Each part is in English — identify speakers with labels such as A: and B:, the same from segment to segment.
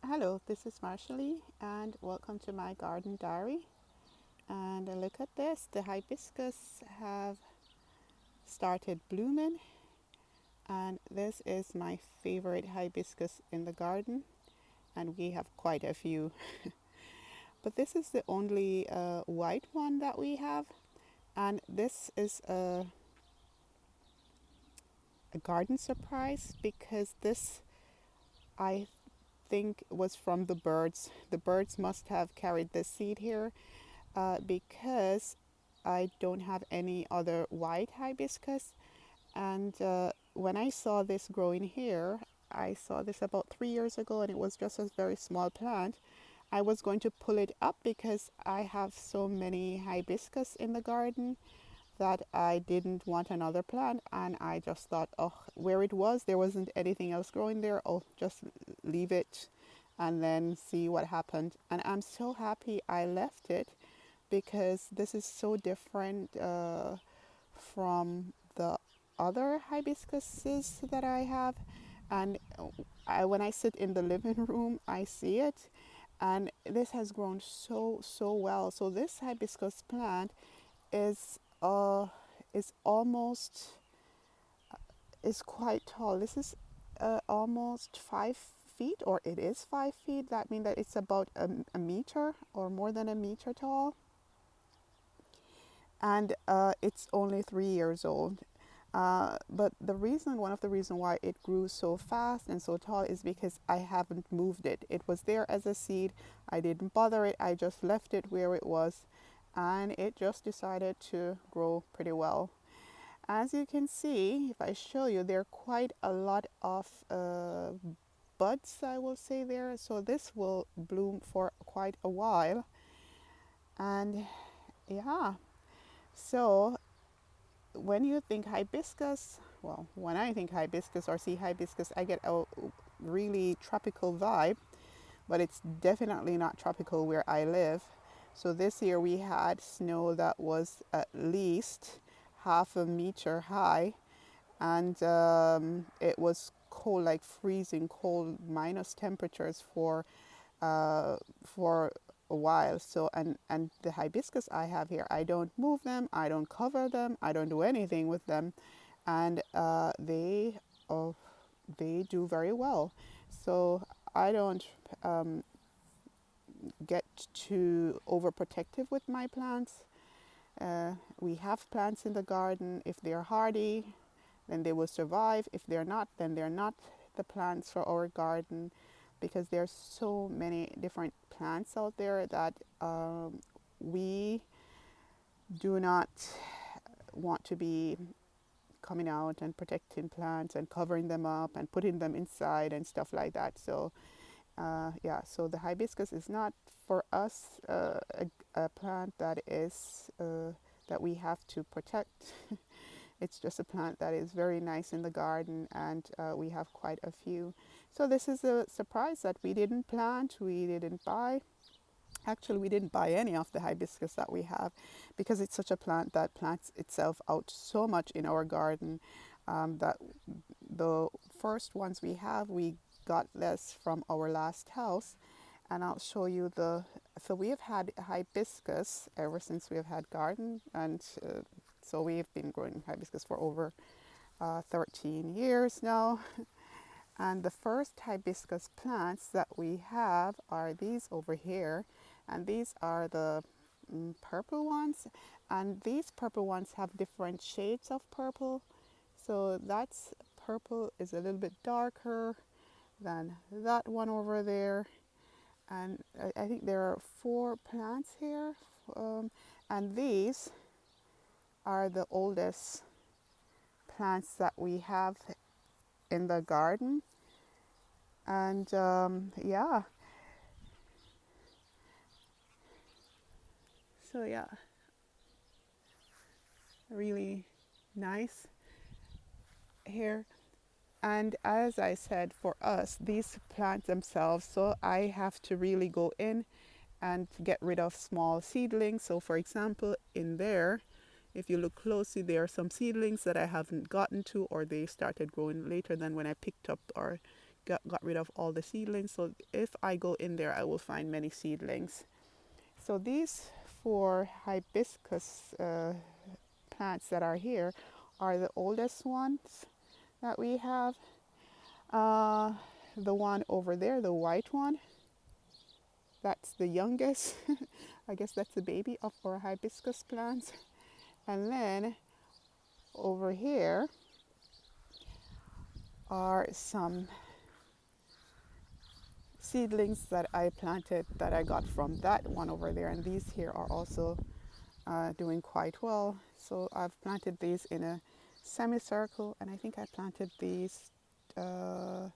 A: Hello, this is Marshally, and welcome to my garden diary. And look at this, the hibiscus have started blooming, and this is my favorite hibiscus in the garden, and we have quite a few. But this is the only white one that we have, and this is a garden surprise because this I think was from the birds. The birds must have carried this seed here because I don't have any other white hibiscus. And when I saw this growing here, I saw this about 3 years ago and it was just a very small plant. I was going to pull it up because I have so many hibiscus in the garden that I didn't want another plant, and I just thought, oh, where it was, there wasn't anything else growing there. Oh, just leave it and then see what happened. And I'm so happy I left it because this is so different from the other hibiscuses that I have. And when I sit in the living room, I see it, and this has grown so well. So this hibiscus plant is almost is quite tall. This is almost 5 feet, or it is 5 feet. That means that it's about a meter or more than a meter tall, and it's only 3 years old. But one of the reasons why it grew so fast and so tall is because I haven't moved it. It was there as a seed. I didn't bother it. I just left it where it was, and it just decided to grow pretty well. As you can see, if I show you, there are quite a lot of buds, I will say there. So this will bloom for quite a while. And yeah, so when you think hibiscus, well, when I think hibiscus or see hibiscus, I get a really tropical vibe, but it's definitely not tropical where I live. So this year we had snow that was at least half a meter high, and it was cold, like freezing cold, minus temperatures for a while. So and the hibiscus I have here, I don't move them, I don't cover them, I don't do anything with them, and they do very well. So I don't get too overprotective with my plants. We have plants in the garden. If they're hardy, then they will survive. If they're not, then they're not the plants for our garden, because there's so many different plants out there that we do not want to be coming out and protecting plants and covering them up and putting them inside and stuff like that. So yeah, so the hibiscus is not for us a plant that is that we have to protect. It's just a plant that is very nice in the garden, and we have quite a few. So this is a surprise that we didn't plant, we didn't buy. Actually, we didn't buy any of the hibiscus that we have because it's such a plant that plants itself out so much in our garden that the first ones we have, we got this from our last house. And I'll show you so we have had hibiscus ever since we have had garden, and so we've been growing hibiscus for over 13 years now. And the first hibiscus plants that we have are these over here, and these are the purple ones, and these purple ones have different shades of purple. So that's purple is a little bit darker than that one over there, and I think there are 4 plants here, and these are the oldest plants that we have in the garden. And yeah, so yeah, really nice here. And as I said, for us, these plants themselves, so I have to really go in and get rid of small seedlings. So for example, in there, if you look closely, there are some seedlings that I haven't gotten to, or they started growing later than when I picked up or got rid of all the seedlings. So if I go in there, I will find many seedlings. So these four hibiscus plants that are here are the oldest ones that we have. Uh, the one over there, the white one, that's the youngest. I guess that's the baby of our hibiscus plants. And then over here are some seedlings that I planted that I got from that one over there. And these here are also doing quite well. So I've planted these in a semicircle, and I think I planted these uh,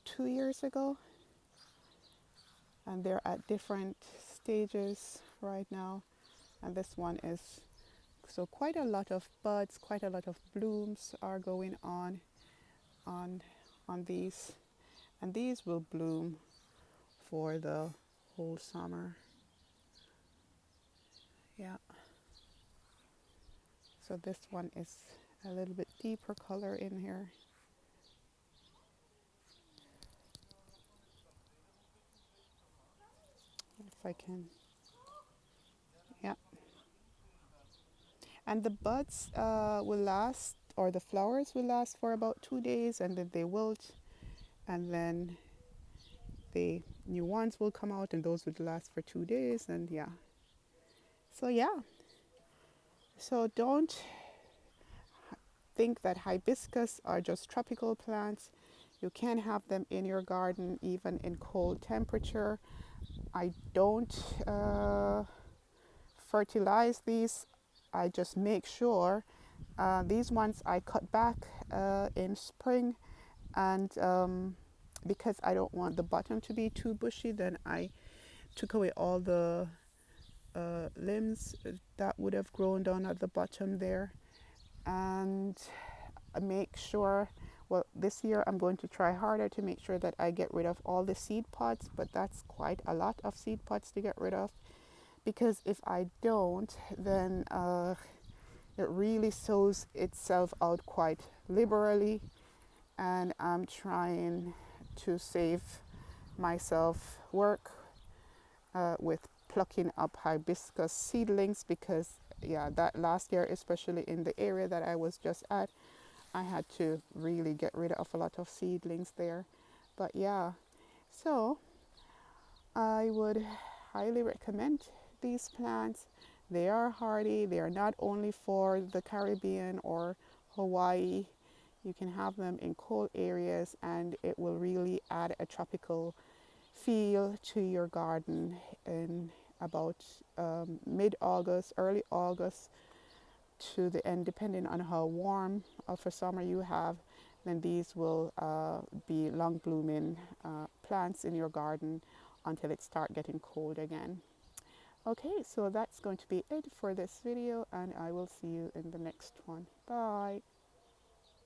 A: 2 years ago. And they're at different stages right now. And this one is, so quite a lot of buds, quite a lot of blooms are going on on these. And these will bloom for the whole summer. Yeah. So this one is a little bit deeper color in here. If I can, yeah. And the buds will last, or the flowers will last for about 2 days, and then they wilt, and then the new ones will come out, and those would last for 2 days, and yeah. So yeah. So don't think that hibiscus are just tropical plants. You can have them in your garden even in cold temperature. I don't fertilize these. I just make sure these ones I cut back in spring, and because I don't want the bottom to be too bushy, then I took away all the limbs that would have grown down at the bottom there, and make sure, well, this year I'm going to try harder to make sure that I get rid of all the seed pods, but that's quite a lot of seed pods to get rid of, because if I don't, then it really sows itself out quite liberally, and I'm trying to save myself work with plucking up hibiscus seedlings, because yeah, that last year, especially in the area that I was just at, I had to really get rid of a lot of seedlings there. But yeah, so I would highly recommend these plants. They are hardy. They are not only for the Caribbean or Hawaii. You can have them in cold areas, and it will really add a tropical feel to your garden in about mid-August, early August to the end, depending on how warm of a summer you have. Then these will be long blooming plants in your garden until it start getting cold again. Okay, so that's going to be it for this video, and I will see you in the next one. Bye.